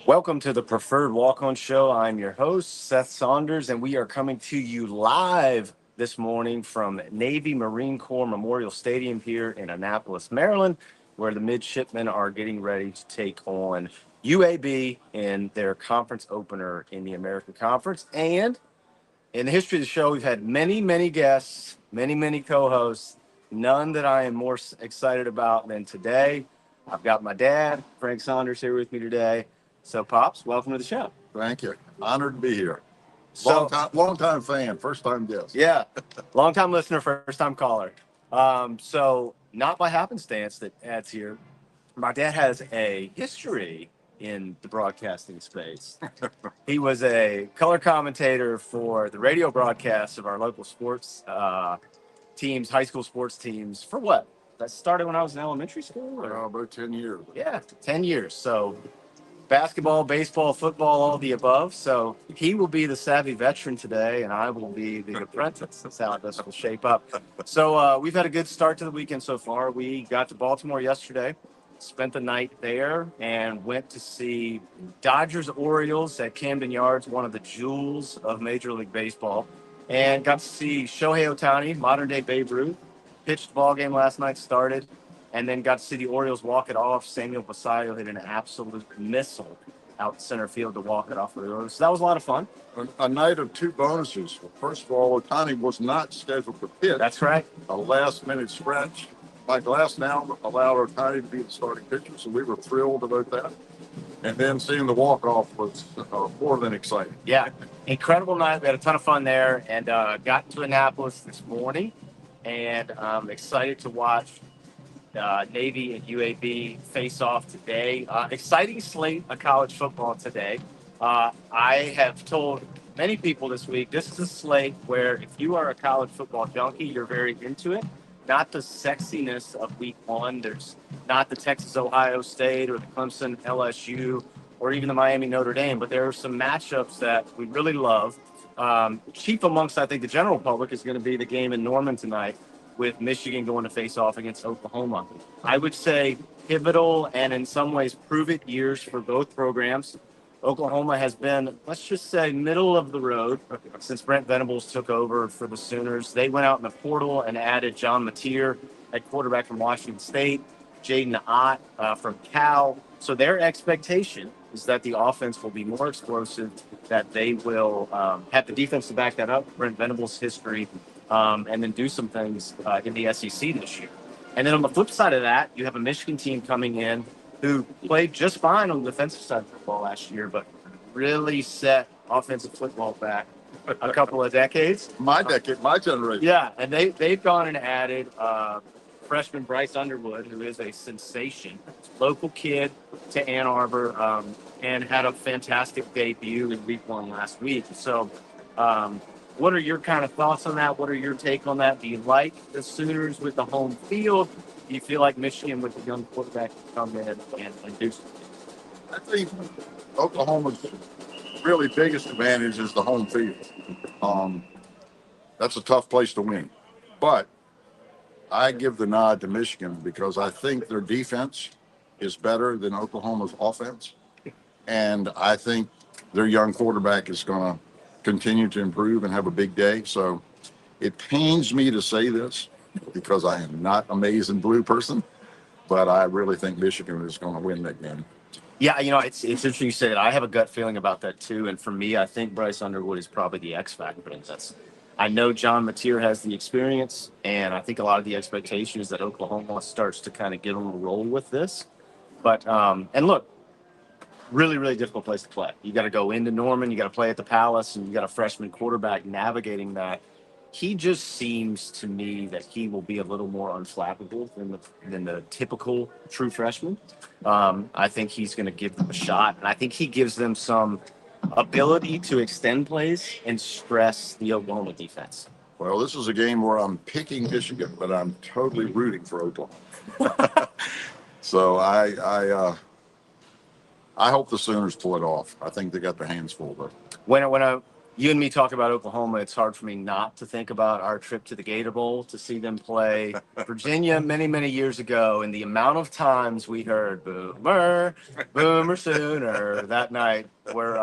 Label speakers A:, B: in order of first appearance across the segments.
A: Welcome to the Preferred Walk-On Show. I'm your host, Seth Saunders, and we are coming to you live this morning from Navy Marine Corps Memorial Stadium here in Annapolis, Maryland, where the midshipmen are getting ready to take on UAB in their conference opener in the American Conference. And in the history of the show, we've had many guests, many co-hosts, none that I am more excited about than today. I've got my dad, Frank Saunders, here with me today. So, Pops, welcome to the show.
B: Thank you. Honored to be here.
A: So,
B: Long time fan, first time guest.
A: Yeah, long time listener, first time caller. So not by happenstance that Dad's here. My dad has a history in the broadcasting space. He was a color commentator for the radio broadcasts of our local sports teams, high school sports teams. For what? That started when I was in elementary school? Or?
B: About 10 years.
A: Yeah, 10 years. So basketball, baseball, football, all the above. So he will be the savvy veteran today, and I will be the apprentice. That's how this will shape up. So we've had a good start to the weekend so far. We got to Baltimore yesterday, spent the night there, and went to see Dodgers-Orioles at Camden Yards, one of the jewels of Major League Baseball, and got to see Shohei Ohtani, modern-day Babe Ruth, pitched the ball game last night, started, and then got to see the Orioles walk it off. Samuel Basallo hit an absolute missile out center field to walk it off for the Orioles. So that was a lot of fun.
B: A night of two bonuses. First of all, Ohtani was not scheduled to pitch.
A: That's right.
B: A last-minute stretch. Mike Glass now allowed Ohtani to be the starting pitcher, so we were thrilled about that. And then seeing the walk-off was more than exciting.
A: Yeah, incredible night. We had a ton of fun there, and got to Annapolis this morning, and I'm excited to watch Navy and UAB face off today. Exciting slate of college football today. I have told many people this week, this is a slate where if you are a college football junkie, you're very into it. Not the sexiness of week one. There's not the Texas Ohio State or the Clemson LSU or even the Miami Notre Dame, but there are some matchups that we really love. Chief amongst, I think, the general public is going to be the game in Norman tonight, with Michigan going to face off against Oklahoma. I would say pivotal and in some ways prove-it years for both programs. Oklahoma has been, let's just say, middle of the road since Brent Venables took over for the Sooners. They went out in the portal and added John Mateer at quarterback from Washington State, Jaden Ott from Cal. So their expectation is that the offense will be more explosive, that they will have the defense to back that up, Brent Venables' history, and then do some things in the SEC this year. And then on the flip side of that, you have a Michigan team coming in who played just fine on the defensive side of football last year, but really set offensive football back a couple of decades.
B: My generation.
A: Yeah, and they've gone and added freshman Bryce Underwood, who is a sensation, local kid to Ann Arbor, and had a fantastic debut in week one last week. So what are your kind of thoughts on that? What are your take on that? Do you like the Sooners with the home field? Do you feel like Michigan with the young quarterback can come in and do something?
B: I think Oklahoma's really biggest advantage is the home field. That's a tough place to win. But I give the nod to Michigan because I think their defense is better than Oklahoma's offense. And I think their young quarterback is going to continue to improve and have a big day. So it pains me to say this because I am not a maize and blue person, but I really think Michigan is going to win that game.
A: Yeah, it's interesting you say that. I have a gut feeling about that too. And for me, I think Bryce Underwood is probably the X factor in this. I know John Mateer has the experience, and I think a lot of the expectation is that Oklahoma starts to kind of get on a roll with this. But and look, really difficult place to play. You got to go into Norman, you got to play at the Palace, and you got a freshman quarterback navigating that. He just seems to me that he will be a little more unflappable than the typical true freshman. I think he's going to give them a shot, and I think he gives them some ability to extend plays and stress the Oklahoma defense.
B: Well, this is a game where I'm picking Michigan, but I'm totally rooting for Oklahoma. So I hope the Sooners pull it off. I think they got their hands full, though.
A: When You and me talk about Oklahoma. It's hard for me not to think about our trip to the Gator Bowl to see them play Virginia many, many years ago, and the amount of times we heard "Boomer, Boomer Sooner" that night, were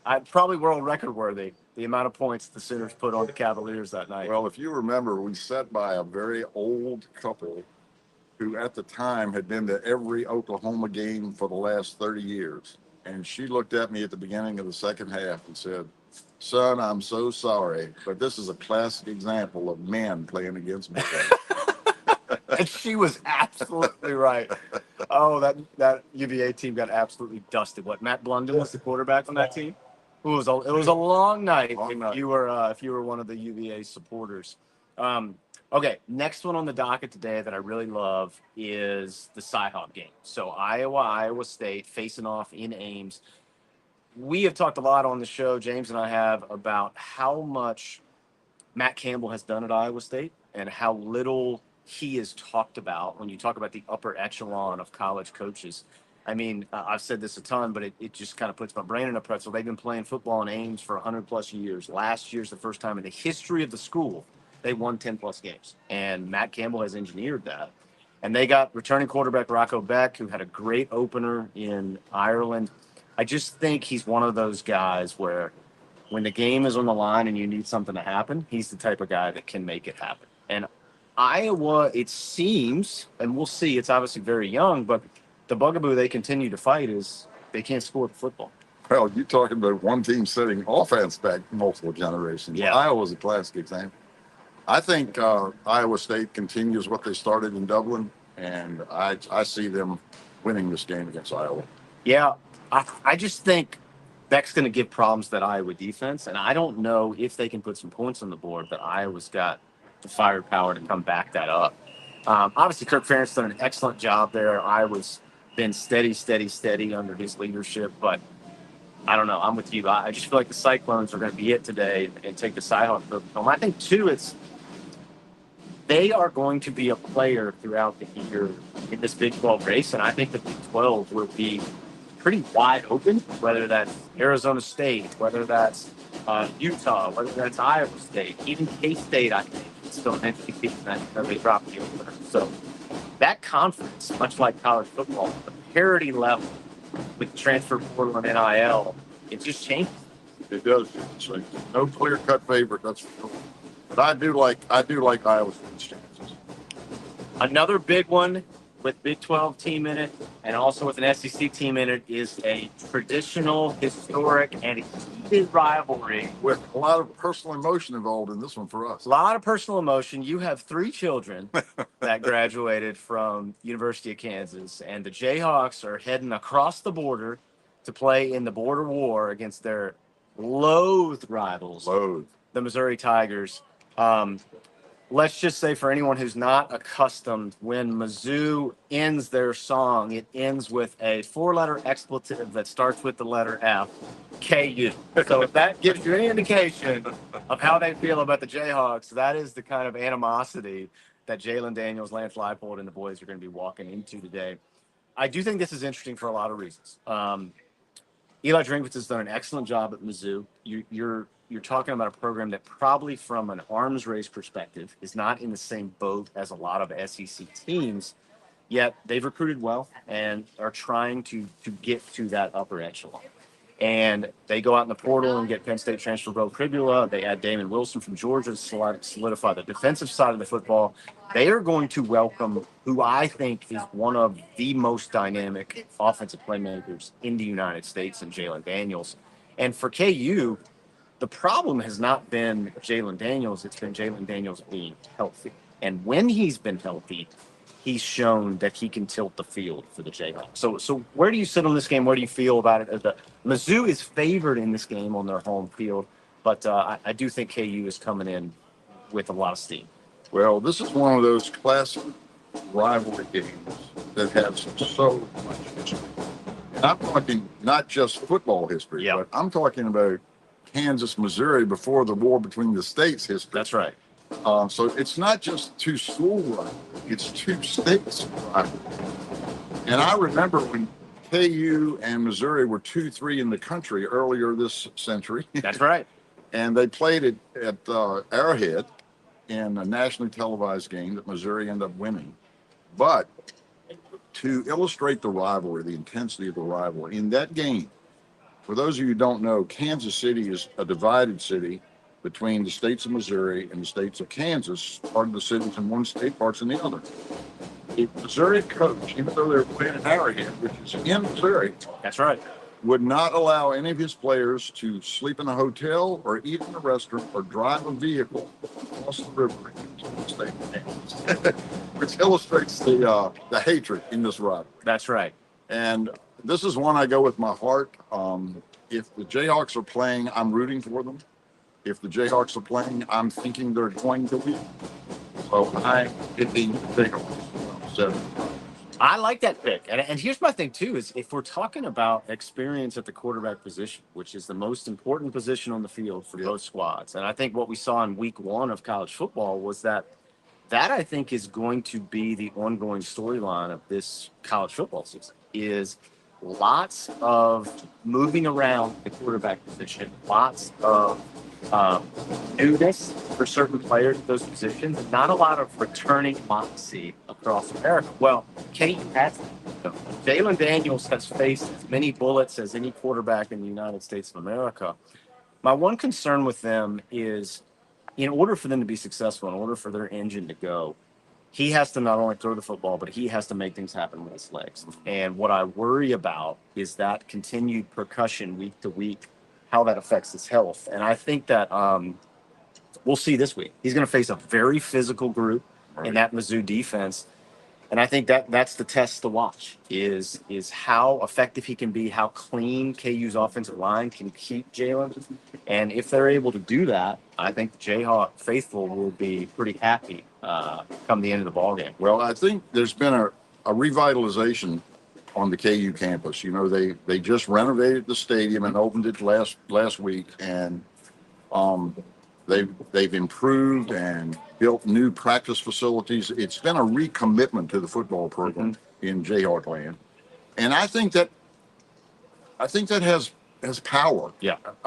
A: I probably world record worthy. The amount of points the Sooners put on the Cavaliers that night.
B: Well, if you remember, we sat by a very old couple who at the time had been to every Oklahoma game for the last 30 years. And she looked at me at the beginning of the second half and said, "Son, I'm so sorry, but this is a classic example of men playing against men."
A: And she was absolutely right. Oh, that UVA team got absolutely dusted. What, Matt Blunden was the quarterback on that team? It was a long night.
B: Long night.
A: If you were one of the UVA supporters. Okay, next one on the docket today that I really love is the Cy-Hawk game. So Iowa State facing off in Ames. We have talked a lot on the show, James and I have, about how much Matt Campbell has done at Iowa State and how little he is talked about when you talk about the upper echelon of college coaches. I mean, I've said this a ton, but it just kind of puts my brain in a pretzel. They've been playing football in Ames for 100 plus years. Last year's the first time in the history of the school they won 10 plus games. And Matt Campbell has engineered that. And they got returning quarterback Rocco Beck, who had a great opener in Ireland. I just think he's one of those guys where when the game is on the line and you need something to happen, he's the type of guy that can make it happen. And Iowa, it seems, and we'll see, it's obviously very young, but the bugaboo they continue to fight is they can't score the football.
B: Well, you're talking about one team setting offense back multiple generations.
A: Yeah.
B: Iowa's a classic example. I think Iowa State continues what they started in Dublin, and I see them winning this game against Iowa.
A: Yeah, I just think Beck's going to give problems to that Iowa defense, and I don't know if they can put some points on the board, but Iowa's got the firepower to come back that up. Obviously, Kirk Ferentz done an excellent job there. Iowa's been steady under his leadership, but I don't know. I'm with you. I just feel like the Cyclones are going to be it today and take the Cy-Hawks home. I think, too, they are going to be a player throughout the year in this Big 12 race, and I think the Big 12 will be pretty wide open, whether that's Arizona State, whether that's Utah, whether that's Iowa State, even K-State, I think, is still an interesting team that they dropped the opener. So that conference, much like college football, the parity level with transfer portal and NIL, it just changes.
B: It does. It's like no clear-cut favorite, that's for sure. But I do like Iowa State's chances.
A: Another big one with Big 12 team in it and also with an SEC team in it is a traditional, historic, and heated rivalry.
B: With a lot of personal emotion involved in this one for us.
A: A lot of personal emotion. You have 3 children that graduated from University of Kansas, and the Jayhawks are heading across the border to play in the border war against their loathed rivals, the Missouri Tigers. Let's just say for anyone who's not accustomed, when Mizzou ends their song, it ends with a 4-letter expletive that starts with the letter F, KU. So if that gives you any indication of how they feel about the Jayhawks, that is the kind of animosity that Jalen Daniels, Lance Leipold, and the boys are going to be walking into today. I do think this is interesting for a lot of reasons. Eli Drinkwitz has done an excellent job at Mizzou. You're talking about a program that probably from an arms race perspective is not in the same boat as a lot of SEC teams, yet they've recruited well and are trying to get to that upper echelon. And they go out in the portal and get Penn State transfer Bo Kribula. They add Damon Wilson from Georgia to solidify the defensive side of the football. They are going to welcome who I think is one of the most dynamic offensive playmakers in the United States in Jalen Daniels. And for KU, the problem has not been Jalen Daniels. It's been Jalen Daniels being healthy. And when he's been healthy, he's shown that he can tilt the field for the Jayhawks. So where do you sit on this game? Where do you feel about it? Mizzou is favored in this game on their home field, but I do think KU is coming in with a lot of steam.
B: Well, this is one of those classic rivalry games that have so much history. And I'm talking not just football history, but I'm talking about Kansas, Missouri before the war between the states history.
A: That's right.
B: So it's not just 2 school rivalry, it's 2 states rivalry. And I remember when KU and Missouri were 2-3 in the country earlier this century.
A: That's right.
B: And they played it at Arrowhead in a nationally televised game that Missouri ended up winning. But to illustrate the rivalry, the intensity of the rivalry in that game, for those of you who don't know, Kansas City is a divided city between the states of Missouri and the states of Kansas. Part of the city's in one state, parts in the other. The Missouri coach, even though they were playing in Arrowhead, which is in Missouri,
A: That's right.
B: would not allow any of his players to sleep in a hotel or eat in a restaurant or drive a vehicle across the river into the state of Kansas, which illustrates the hatred in this rivalry.
A: That's right.
B: And this is one I go with my heart. If the Jayhawks are playing, I'm rooting for them. If the Jayhawks are playing, I'm thinking they're going to win. So I'm hitting the Jayhawks. So,
A: I like that pick. And here's my thing, too, is if we're talking about experience at the quarterback position, which is the most important position on the field for both squads. And I think what we saw in week 1 of college football was that I think is going to be the ongoing storyline of this college football season is lots of moving around the quarterback position, lots of newness for certain players at those positions, and not a lot of returning moxie across America. Well, KU has that. Jalen Daniels has faced as many bullets as any quarterback in the United States of America. My one concern with them is, in order for them to be successful, in order for their engine to go, he has to not only throw the football, but he has to make things happen with his legs. And what I worry about is that continued percussion week to week, how that affects his health. And I think that we'll see this week. He's going to face a very physical group in that Mizzou defense. And I think that's the test to watch is how effective he can be, how clean KU's offensive line can keep Jalen. And if they're able to do that, I think the Jayhawk faithful will be pretty happy come the end of the ballgame.
B: well, I think there's been a revitalization on the KU campus. You know, they just renovated the stadium and opened it last week, and they've improved and built new practice facilities. It's been a recommitment to the football program in Jayhawk land, and I think that has power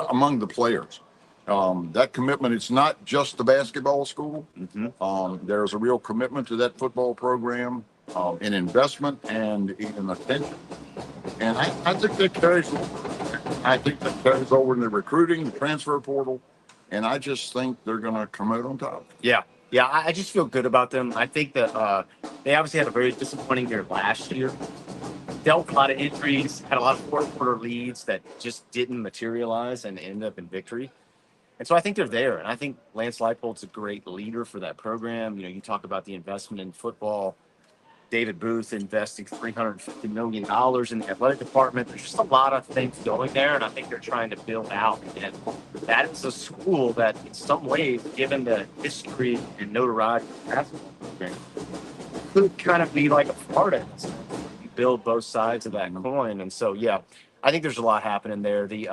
B: among the players. That commitment, it's not just the basketball school. There's a real commitment to that football program, in investment and in attention. And I think that carries over. I think that carries over in the recruiting, the transfer portal. And I just think they're going to come out on top.
A: Yeah. Yeah, I just feel good about them. I think that they obviously had a very disappointing year last year. Dealt with a lot of injuries, had a lot of fourth-quarter leads that just didn't materialize and ended up in victory. And so I think they're there. And I think Lance Leipold's a great leader for that program. You know, you talk about the investment in football. David Booth investing $350 million in the athletic department. There's just a lot of things going there, and I think they're trying to build out. And that is a school that, in some ways, given the history and notoriety of the basketball program, could kind of be like a Florida. You build both sides of that coin. And so, yeah, I think there's a lot happening there. The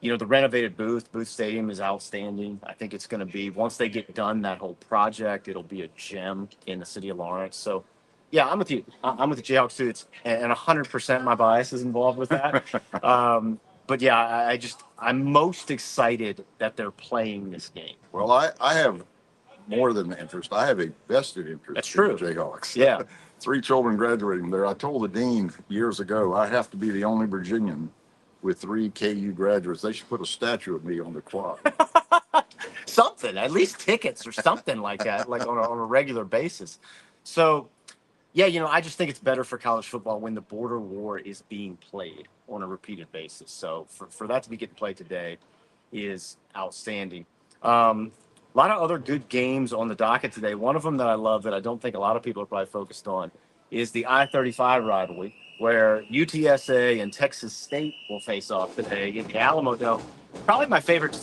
A: renovated Booth Stadium is outstanding. I think it's going to be, once they get done that whole project, it'll be a gem in the city of Lawrence. So, yeah, I'm with you. I'm with the Jayhawks too. And 100% my bias is involved with that. But yeah, I'm most excited that they're playing this game.
B: Well, I have more than the interest. I have a vested interest.
A: That's true.
B: In the Jayhawks.
A: Yeah.
B: 3 children graduating there. I told the dean years ago, I have to be the only Virginian with 3 KU graduates. They should put a statue of me on the quad.
A: Something, at least tickets or something like that, like on a regular basis. So, yeah, I just think it's better for college football when the border war is being played on a repeated basis. So for that to be getting played today is outstanding. A lot of other good games on the docket today. One of them that I love that I don't think a lot of people are probably focused on is the I-35 rivalry, where UTSA and Texas State will face off today in the Alamo Dome. Probably my favorite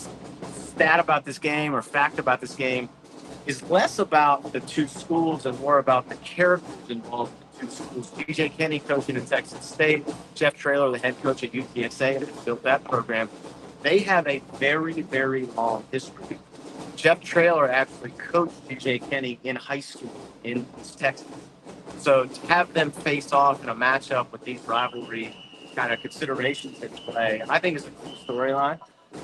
A: stat about this game or fact about this game is less about the two schools and more about the characters involved in the two schools. DJ Kenny coaching at Texas State, Jeff Traylor, the head coach at UTSA, that built that program. They have a very, very long history. Jeff Traylor actually coached DJ Kenny in high school in Texas. So to have them face off in a matchup with these rivalry kind of considerations at play, I think is a cool storyline.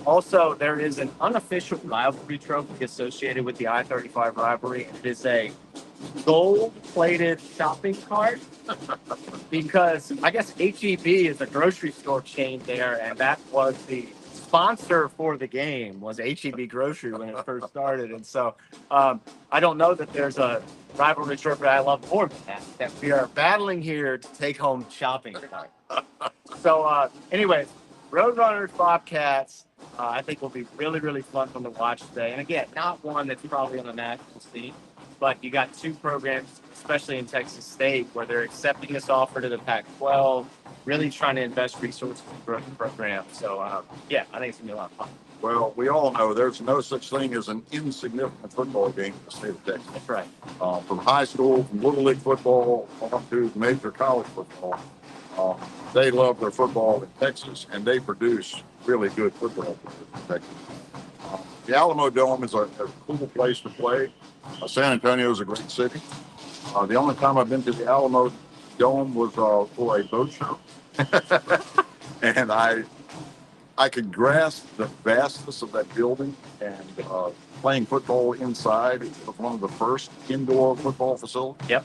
A: Also, there is an unofficial rivalry trophy associated with the I-35 rivalry. It is a gold-plated shopping cart because I guess HEB is a grocery store chain there, and that was the sponsor for the game was HEB Grocery when it first started. And so I don't know that there's a rivalry trophy I love more than that we are battling here to take home shopping cart. So, anyways, Roadrunners, Bobcats, I think will be really, really fun to watch today. And again, not one that's probably on the national scene, but you got two programs, especially in Texas State, where they're accepting this offer to the Pac-12, really trying to invest resources in growth the program. So, yeah, I think it's going to be a lot of fun.
B: Well, we all know there's no such thing as an insignificant football game in the state of Texas.
A: That's right.
B: From high school, from Little League football, on to major college football. They love their football in Texas, and they produce really good football in Texas. The Alamo Dome is a cool place to play. San Antonio is a great city. The only time I've been to the Alamo Dome was for a boat show, and I could grasp the vastness of that building, and playing football inside. It was one of the first indoor football facilities.
A: Yep.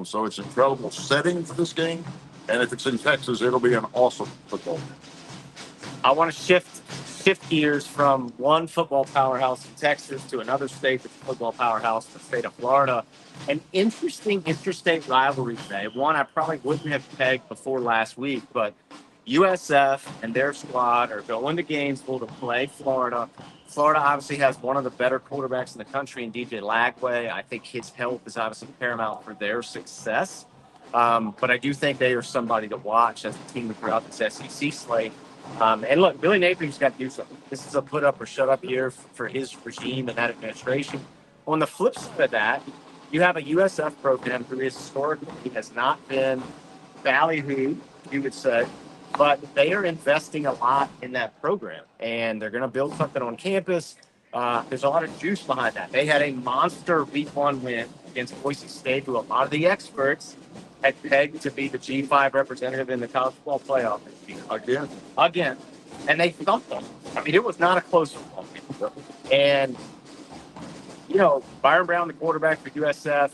B: So it's an incredible setting for this game. And if it's in Texas, it'll be an awesome football game.
A: I want to shift gears from one football powerhouse in Texas to another state that's a football powerhouse, the state of Florida. An interesting interstate rivalry today. One I probably wouldn't have pegged before last week, but USF and their squad are going to Gainesville to play Florida. Florida obviously has one of the better quarterbacks in the country in DJ Lagway. I think his health is obviously paramount for their success. But I do think they are somebody to watch as a team throughout this SEC slate. And look, Billy Napier's got to do something. This is a put up or shut up year for his regime and that administration. On the flip side of that, you have a USF program who historically has not been ballyhooed, you would say, but they are investing a lot in that program, and they're going to build something on campus. There's a lot of juice behind that. They had a monster Week 1 win against Boise State, who a lot of the experts had pegged to be the G5 representative in the college football playoff. Again. And they thumped them. I mean, it was not a close one. And, Byron Brown, the quarterback for USF,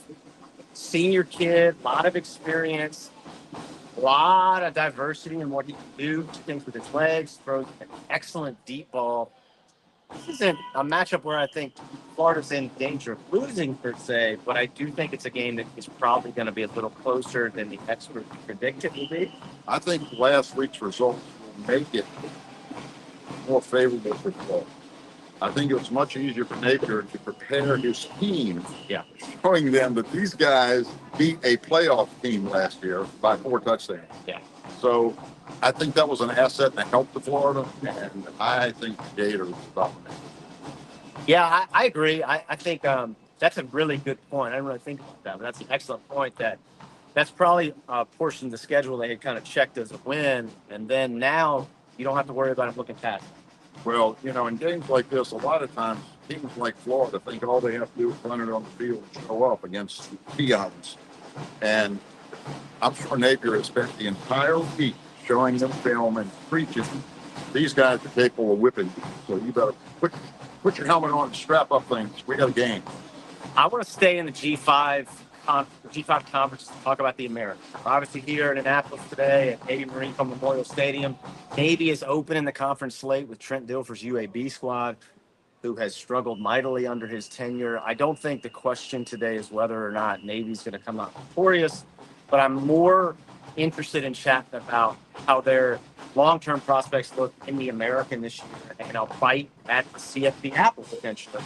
A: senior kid, a lot of experience, a lot of diversity in what he can do, things with his legs, throws an excellent deep ball. This isn't a matchup where I think Florida's in danger of losing per se, but I do think it's a game that is probably going to be a little closer than the experts predict it will be.
B: I think last week's results will make it more favorable for Florida. I think it was much easier for Napier to prepare his team, showing them that these guys beat a playoff team last year by 4 touchdowns.
A: Yeah.
B: So I think that was an asset and a help to Florida, and I think the Gators dominate.
A: Yeah, I agree. I think that's a really good point. I didn't really think about that, but that's an excellent point. That's probably a portion of the schedule they had kind of checked as a win, and then now you don't have to worry about it looking past it.
B: Well, in games like this, a lot of times teams like Florida think all they have to do is run it on the field and show up against peons. And I'm sure Napier has spent the entire week showing them film and preaching. These guys are capable of whipping you, so you better put your helmet on and strap up things. We got a game.
A: I want to stay in the G5 conference to talk about the Americans. We're obviously here in Annapolis today at Navy Marine Corps Memorial Stadium. Navy is open in the conference slate with Trent Dilfer's UAB squad, who has struggled mightily under his tenure. I don't think the question today is whether or not Navy's going to come out victorious, but I'm more interested in chatting about how their long-term prospects look in the American this year and I'll fight at the CFB Apple potentially.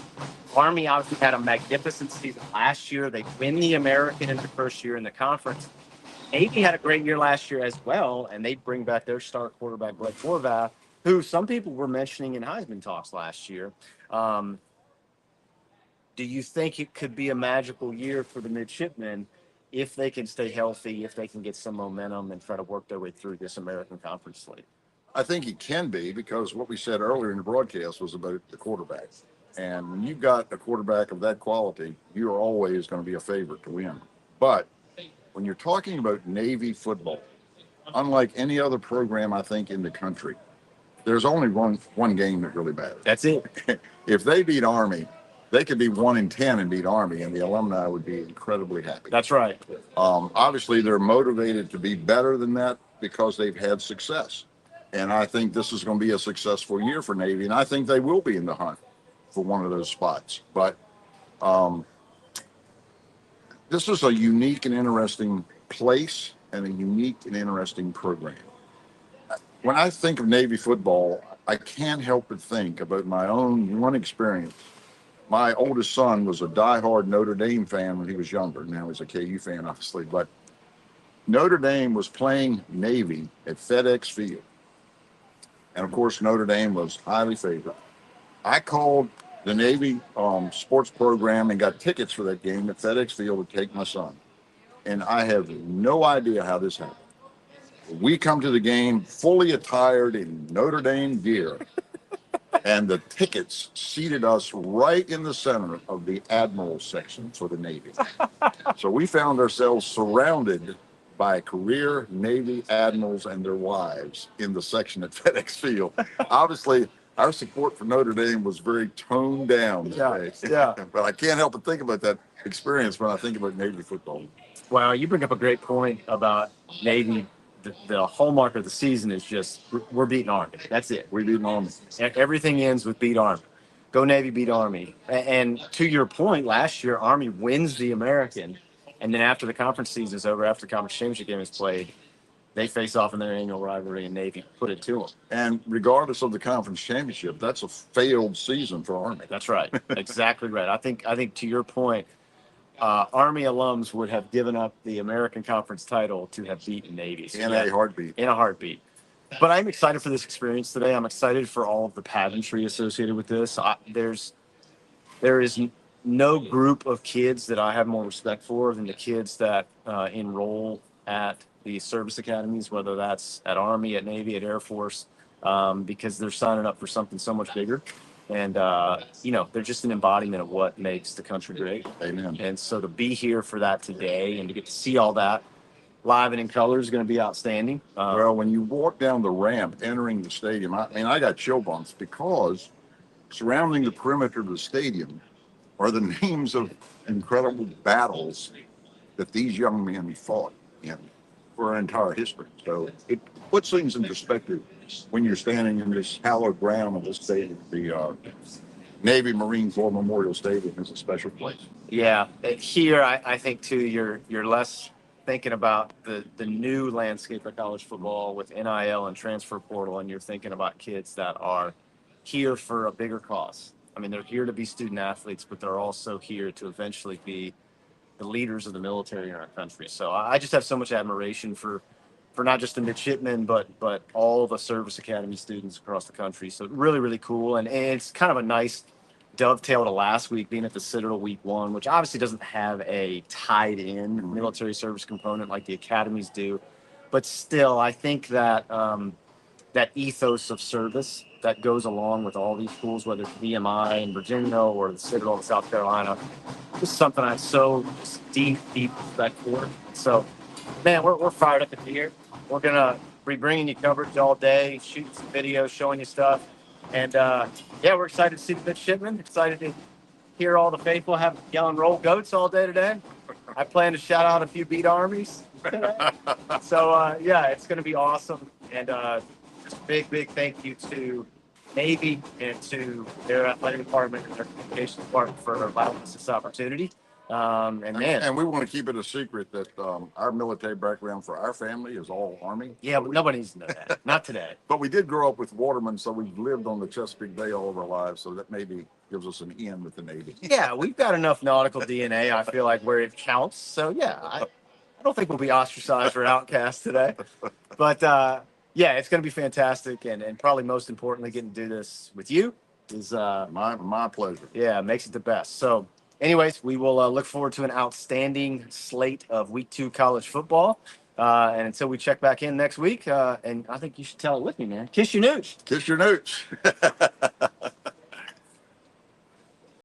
A: Army obviously had a magnificent season last year. They win the American in the first year in the conference. Navy had a great year last year as well, and they bring back their star quarterback, Blake Horvath, who some people were mentioning in Heisman talks last year. Do you think it could be a magical year for the midshipmen if they can stay healthy, if they can get some momentum and try to work their way through this American Conference slate?
B: I think he can be, because what we said earlier in the broadcast was about the quarterback. And when you've got a quarterback of that quality, you're always going to be a favorite to win. But when you're talking about Navy football, unlike any other program, I think, in the country, there's only one game that really matters.
A: That's it.
B: If they beat Army, they could be 1-10 and beat Army, and the alumni would be incredibly happy.
A: That's right.
B: Obviously, they're motivated to be better than that because they've had success. And I think this is going to be a successful year for Navy, and I think they will be in the hunt for one of those spots. But this is a unique and interesting place and a unique and interesting program. When I think of Navy football, I can't help but think about my own one experience. My oldest son was a diehard Notre Dame fan when he was younger. Now he's a KU fan, obviously. But Notre Dame was playing Navy at FedEx Field. And of course, Notre Dame was highly favored. I called the Navy sports program and got tickets for that game at FedEx Field to take my son. And I have no idea how this happened. We come to the game fully attired in Notre Dame gear, and the tickets seated us right in the center of the Admiral section for the Navy. So we found ourselves surrounded by career Navy admirals and their wives in the section at FedEx Field. Obviously, our support for Notre Dame was very toned down that day.
A: Yeah.
B: But I can't help but think about that experience when I think about Navy football.
A: Well, you bring up a great point about Navy. The hallmark of the season is just we're beating Army. That's it.
B: We beat Army.
A: Everything ends with beat Army. Go Navy, beat Army. And to your point, last year Army wins the American, and then after the conference season is over, after the conference championship game is played, they face off in their annual rivalry, and Navy put it to them.
B: And regardless of the conference championship, that's a failed season for Army.
A: That's right. Exactly right. I think to your point, Army alums would have given up the American Conference title to have beaten Navy. So
B: In a heartbeat.
A: In a heartbeat. But I'm excited for this experience today. I'm excited for all of the pageantry associated with this. There is no group of kids that I have more respect for than the kids that enroll at the service academies, whether that's at Army, at Navy, at Air Force, because they're signing up for something so much bigger. And, they're just an embodiment of what makes the country great.
B: Amen.
A: And so to be here for that today and to get to see all that live and in color is going to be outstanding.
B: Well, when you walk down the ramp entering the stadium, I got chill bumps because surrounding the perimeter of the stadium are the names of incredible battles that these young men fought in for our entire history. So it puts things in perspective when you're standing in this hallowed ground of this stadium. The Navy Marine Corps Memorial Stadium is a special place.
A: Yeah, here I think too you're less thinking about the new landscape of college football with NIL and transfer portal, and you're thinking about kids that are here for a bigger cause. I mean, they're here to be student athletes, but they're also here to eventually be the leaders of the military in our country. So I just have so much admiration for not just the midshipmen, but all the service academy students across the country. So really, really cool. And it's kind of a nice dovetail to last week being at the Citadel week 1, which obviously doesn't have a tied in military service component like the academies do. But still, I think that that ethos of service that goes along with all these schools, whether it's VMI in Virginia or the Citadel in South Carolina, this is something I have so deep respect for. So, man, we're fired up in here. We're going to be bringing you coverage all day, shooting some videos, showing you stuff. And, we're excited to see the midshipmen, excited to hear all the faithful have yelling roll goats all day today. I plan to shout out a few beat armies today. So, it's going to be awesome. And just big thank you to Navy and to their athletic department and their communications department for allowing us this opportunity. And
B: we want to keep it a secret that our military background for our family is all Army.
A: Yeah, but nobody needs to know that. Not today.
B: But we did grow up with watermen, so we've lived on the Chesapeake Bay all of our lives, so that maybe gives us an in with the Navy.
A: Yeah, we've got enough nautical DNA, I feel like, where it counts. So, I don't think we'll be ostracized or outcast today. But, it's going to be fantastic. And probably most importantly, getting to do this with you is
B: my pleasure.
A: Yeah, makes it the best. So, anyways, we will look forward to an outstanding slate of Week 2 college football. And until we check back in next week, and I think you should tell it with me, man. Kiss your nooch.
B: Kiss your nooch.